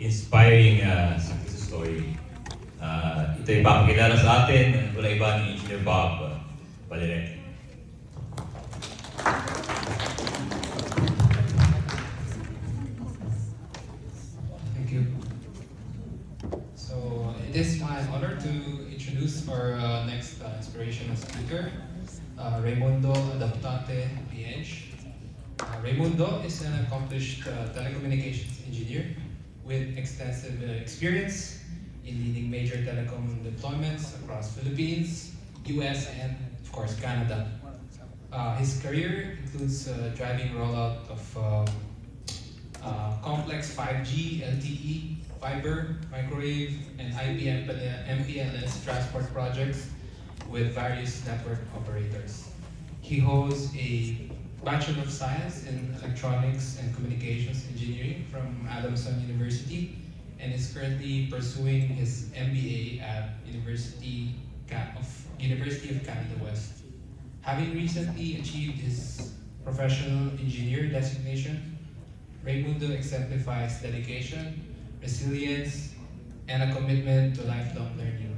inspiring success story. Ito ay ipapakilala sa atin, wala iba ni Engineer Bob Valerie. Thank you. So it is my honor to introduce our next inspirational speaker, Raimundo Adaptante, PH. Raimundo is an accomplished telecommunications engineer with extensive experience in leading major telecom deployments across Philippines, US, and of course Canada. His career includes driving rollout of complex 5G, LTE, fiber, microwave, and MPLS transport projects with various network operators. He holds a Bachelor of Science in Electronics and Communications Engineering from Adamson University and is currently pursuing his MBA at University of Canada West. Having recently achieved his professional engineer designation, Raimundo exemplifies dedication, resilience, and a commitment to lifelong learning,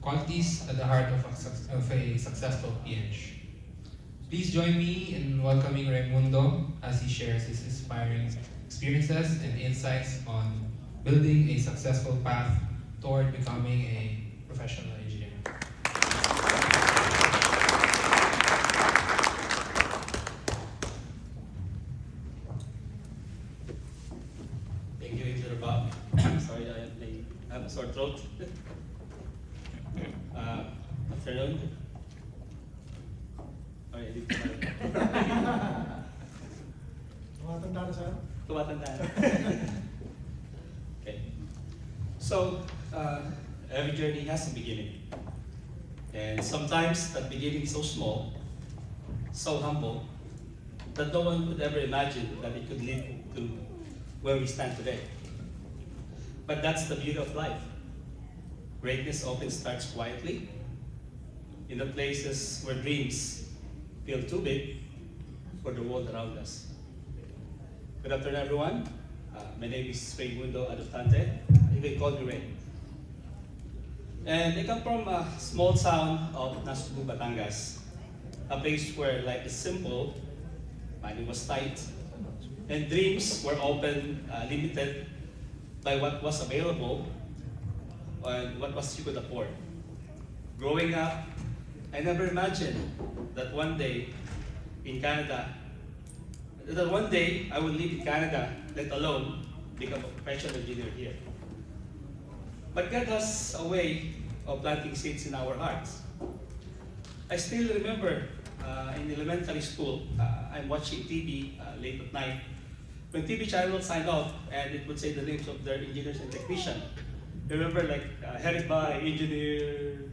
qualities at the heart of a successful PH. Please join me in welcoming Raimundo as he shares his inspiring experiences and insights on building a successful path toward becoming a professional engineer. Thank you, Engineer Bob. Sorry, I have a sore throat. Afternoon. Okay, dito tayo. Tumatanda na sir? Tumatanda na. Okay. So, every journey has a beginning. And sometimes that beginning is so small, so humble, that no one could ever imagine that it could lead to where we stand today. But that's the beauty of life. Greatness often starts quietly, in the places where dreams feel too big for the world around us. Good afternoon, everyone. My name is Raimundo Adaptante. You can call me Ray. And I come from a small town of Nasugbu, Batangas, a place where life is simple, money was tight, and dreams were often limited by what was available and what was you could afford. Growing up, I never imagined that one day in Canada, that one day I would live in Canada, let alone become a professional engineer here. But God has a way of planting seeds in our hearts. I still remember in elementary school, I'm watching TV late at night. When TV channel signed off and it would say the names of their engineers and technicians, remember like headed by engineer,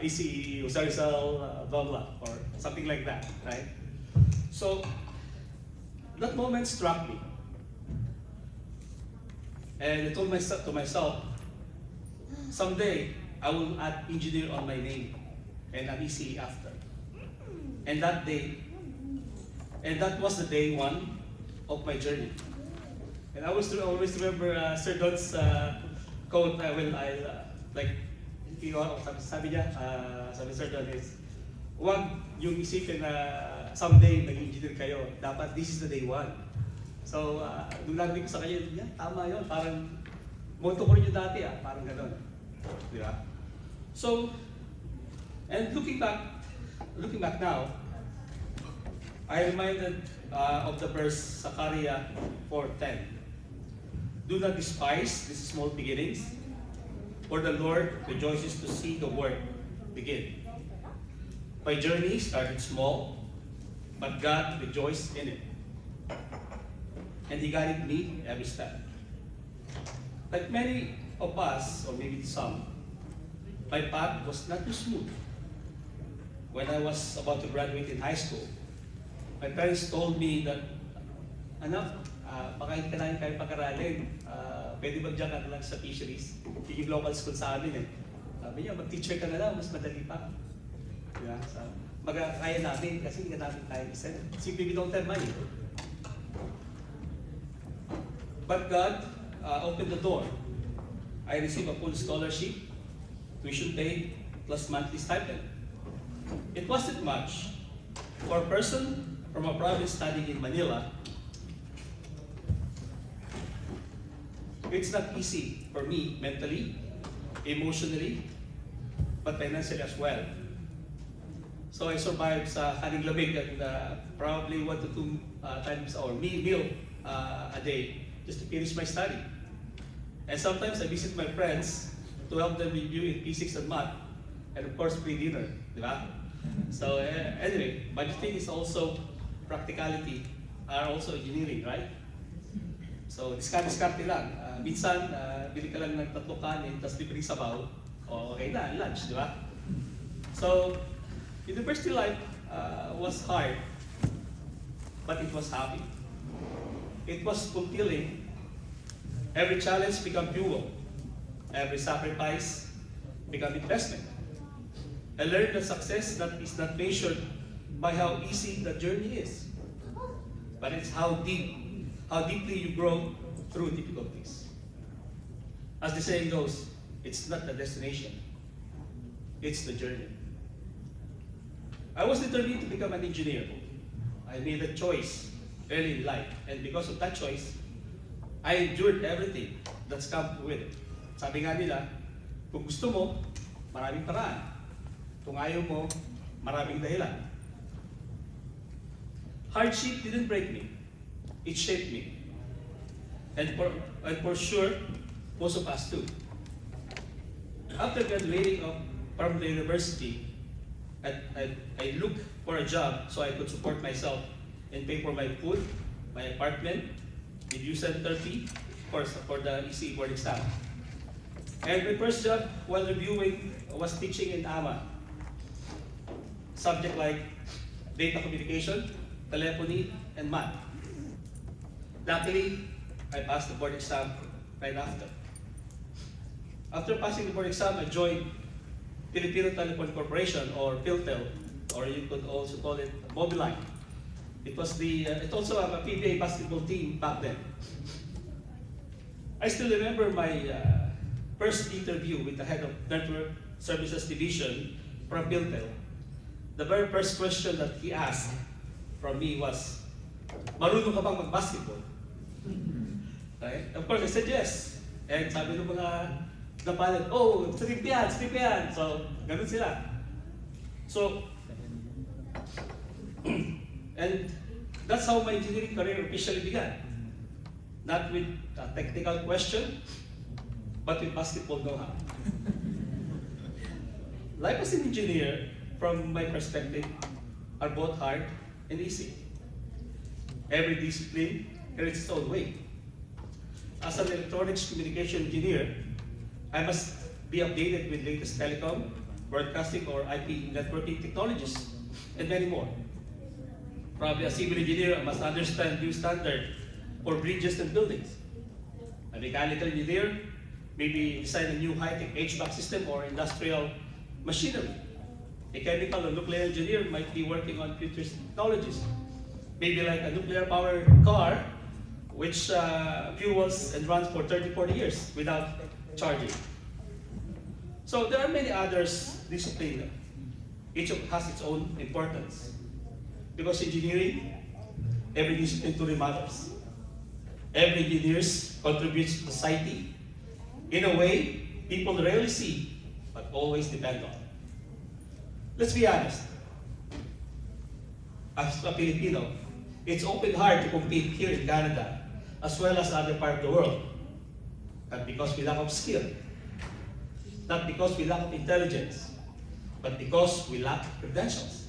ECE, Usarisal, blah blah, or something like that, right? So that moment struck me. And I told to myself, someday I will add engineer on my name and an ECE after. And that day, and that was the day one of my journey. And I always remember Sir Don's quote, like, sabi niya, sabi Sir Don is, huwag yung isipin na someday nag-engineer kayo, dapat this is the day one. So, nung narinig ko sa kanya, yeah, tama yun, parang motto ko rin yung dati, parang gano'n. Di ba? So, and looking back now, I reminded of the verse Zechariah 4:10. Do not despise these small beginnings, for the Lord rejoices to see the work begin. My journey started small, but God rejoiced in it. And He guided me every step. Like many of us, or maybe some, my path was not too smooth. When I was about to graduate in high school, my parents told me that, anak, baka hindi ka namin kayo pag-aralin. Pwede ba dyan ka na lang sa fisheries? Yung local school sa amin eh. Sabi niya, mag-teacher ka na lang, mas madali pa. Yeah, so, magkakaya namin kasi hindi ka namin kaya isa. Simply we don't have money. But God opened the door. I received a full scholarship, tuition paid, plus monthly stipend. It wasn't much. For a person from a province studying in Manila, it's not easy for me mentally, emotionally, but financially as well. So I survived sa kaning lamig and probably 1 to 2 times or meal a day just to finish my study. And sometimes I visit my friends to help them review in P6 and math, and of course free dinner, di ba? So anyway, budgeting is also practicality, are also engineering, right? So discard-discard lang. Minsan, bili ka lang ng 3 kanin, tapos libreng sabaw, o okay na, lunch, di ba? So, university life was hard, but it was happy. It was fulfilling. Every challenge became fuel. Every sacrifice became investment. I learned that success that is not measured by how easy the journey is, but it's how deeply you grow through difficulties. As the saying goes, it's not the destination, it's the journey. I was determined to become an engineer. I made a choice early in life, and because of that choice, I endured everything that's come with it. Sabi nga nila, kung gusto mo, maraming paraan. Kung ayaw mo, maraming dahilan. Hardship didn't break me. It shaped me. And for sure, most of us too. After graduating from the university, I looked for a job so I could support myself and pay for my food, my apartment, review center fee, of course, for the EC board exam. And my first job while reviewing was teaching in AMA. Subject like data communication, telephony, and math. Luckily, I passed the board exam right after. After passing the board exam, I joined Filipino Telephone Corporation, or PhilTel, or you could also call it Mobiline. It also had a PBA basketball team back then. I still remember my first interview with the head of Network Services Division from PhilTel. The very first question that he asked from me was, marunong ka bang mag-basketball? Right? Of course, I said yes. And sabi ng mga napalit, oh, strip yan. So, ganun sila. So, and that's how my engineering career officially began. Not with a technical question, but with basketball know-how. Life as an engineer, from my perspective, are both hard and easy. Every discipline has its own way. As an electronics communication engineer, I must be updated with latest telecom, broadcasting, or IP networking technologies, and many more. Probably a civil engineer, I must understand new standard for bridges and buildings. A mechanical engineer, maybe design a new high-tech HVAC system or industrial machinery. A chemical or nuclear engineer might be working on futuristic technologies. Maybe like a nuclear powered car, which fuels and runs for 30-40 years without charging. So there are many others disciplines. Each has its own importance. Because engineering, every discipline truly matters. Every engineer contributes to society in a way people rarely see, but always depend on. Let's be honest. As a Filipino, it's often hard to compete here in Canada as well as other parts of the world. Not because we lack of skill, not because we lack of intelligence, but because we lack credentials.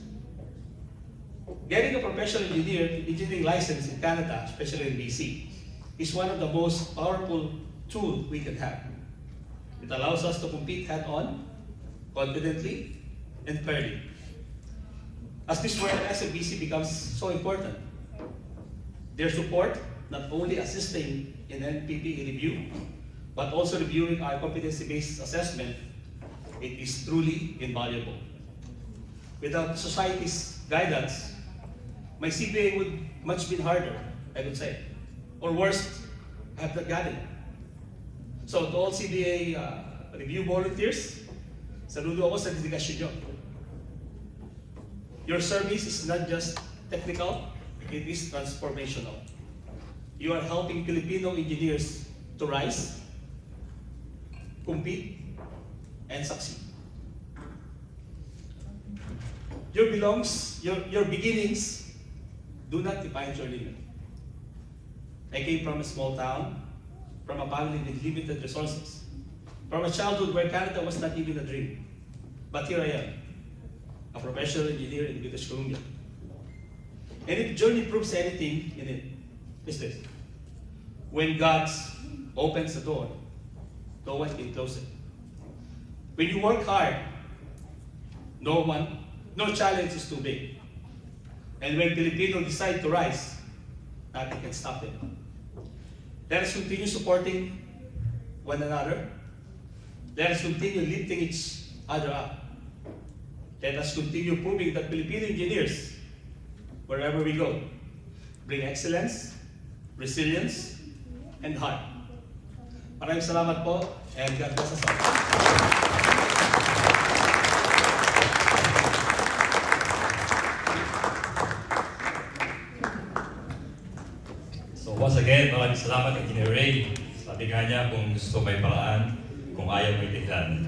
Getting a professional engineering license in Canada, especially in BC, is one of the most powerful tools we can have. It allows us to compete head-on, confidently, and fairly. As this work at SMBC becomes so important, their support, not only assisting in NPP review, but also reviewing our competency-based assessment, it is truly invaluable. Without society's guidance, my CPA would much been harder, I would say. Or worse, I have not gotten it. So to all CBA review volunteers, saludo ako sa dedikasyon nyo. Your service is not just technical, it is transformational. You are helping Filipino engineers to rise, compete, and succeed. Your beginnings do not define your limit. I came from a small town, from a family with limited resources, from a childhood where Canada was not even a dream. But here I am, a professional engineer in British Columbia. And if journey proves anything in it, is this. When God opens the door, no one can close it. When you work hard, no challenge is too big. And when Filipinos decide to rise, nothing can stop them. Let us continue supporting one another. Let us continue lifting each other up. Let us continue proving that Filipino engineers, wherever we go, bring excellence, resilience, and heart. Maraming salamat po, and God bless us all. So once again, maraming salamat Engineer Ray. Sabi nga niya, kung gusto may paraan, kung ayaw may tignan.